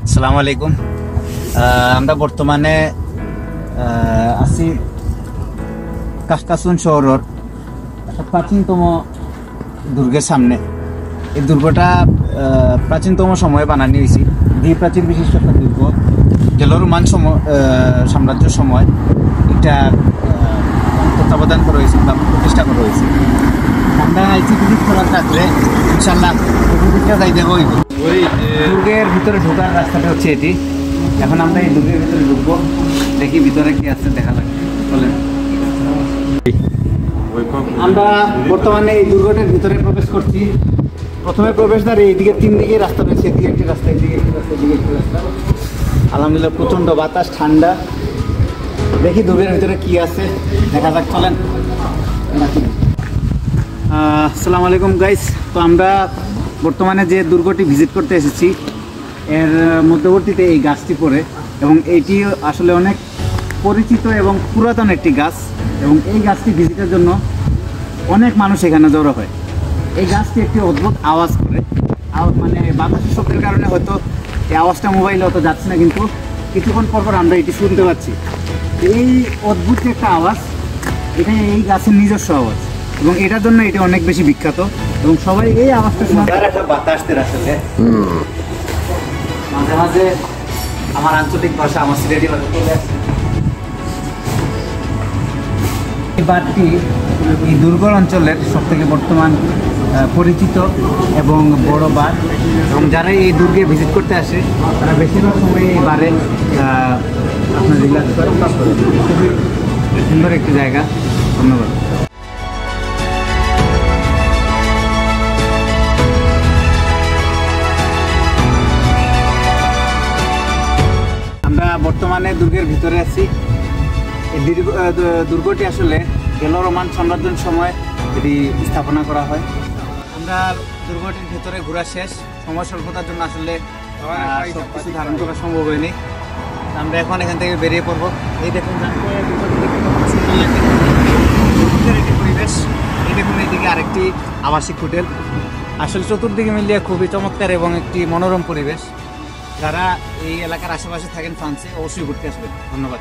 আসসালামু আলাইকুম। আমরা বর্তমানে আছি কাসকাসুন শহরের একটা প্রাচীনতম দুর্গের সামনে। এই দুর্গটা প্রাচীনতম সময়ে বানানো হয়েছে। দ্বি প্রাচীন বিশিষ্ট একটা দুর্গ, যেগুলো রোমান সাম্রাজ্যের সময় এটা তত্ত্বাবধান করা হয়েছে বা প্রতিষ্ঠা করা হয়েছে। আমরা আইসি ভিজিট করার থাকলে ইনশাল্লাহ যাই দেবো। দুর্গের ভিতরে ঢোকার রাস্তাটা হচ্ছে এটি। এখন আমরা এই দুর্গের ভিতরে ঢুকবো, দেখি ভিতরে কি আছে দেখা লাগবে। বলেন, আমরা বর্তমানে এই দুর্গটার ভিতরে প্রবেশ করছি। প্রথমে প্রবেশদ্বার এইদিকে 3 দিকে রাস্তা রয়েছে, এদিকে একটি রাস্তা, এদিকে একটি রাস্তা, এদিকে একটি রাস্তা। আলহামদুলিল্লাহ প্রচণ্ড বাতাস, ঠান্ডা। দেখি দুর্গের ভিতরে কি আছে দেখা যাক, চলেন। আসসালামু আলাইকুম গাইস। তো আমরা বর্তমানে যে দুর্গটি ভিজিট করতে এসেছি এর মধ্যবর্তীতে এই গাছটি পড়ে, এবং এইটি আসলে অনেক পরিচিত এবং পুরাতন একটি গাছ, এবং এই গাছটি ভিজিটের জন্য অনেক মানুষ এখানে জড়ো হয়। এই গাছটি একটি অদ্ভুত আওয়াজ করে, মানে বাতাসের শব্দের কারণে হয়তো এই আওয়াজটা মোবাইলে অত যাচ্ছে না, কিন্তু কিছুক্ষণ পর পর আমরা এটি শুনতে পাচ্ছি। এই অদ্ভুত যে একটা আওয়াজ, এটা এই গাছের নিজস্ব আওয়াজ, এবং এটার জন্য এটি অনেক বেশি বিখ্যাত, এবং সবাই এই আওয়াজটা শুনে একটা বাতাসের আসলে মাঝে মাঝে আমার আঞ্চলিক ভাষা, আমার সিলেটি ভাষা চলে আসছে। এই বাঁধটি এই দুর্গর অঞ্চলের সবথেকে বর্তমান পরিচিত এবং বড় বাঁধ, এবং যারা এই দুর্গে ভিজিট করতে আসে তারা বেশিরভাগ সময় এই বারে আপনার রিল্যাক্স করে। খুবই সুন্দর একটি জায়গা। ধন্যবাদ। আমরা বর্তমানে দুর্গের ভিতরে আছি। এই দুর্গটি আসলে গেল রোমান সাম্রাজ্যের সময় এটি স্থাপনা করা হয়। আমরা দুর্গটির ভিতরে ঘোরা শেষ। সময় স্বল্পতার জন্য আসলে সব কিছু ধারণ করা সম্ভব হয়নি। আমরা এখন এখান থেকে বেরিয়ে পড়বো। এই দেখুন একটি পরিবেশ, এই দেখুন এইদিকে আরেকটি আবাসিক হোটেল। আসলে চতুর্দিকে মিলিয়ে খুবই চমৎকার এবং একটি মনোরম পরিবেশ। যারা এই এলাকার আশেপাশে থাকেন ফ্রান্সে, অবশ্যই ঘুরতে আসবেন। ধন্যবাদ।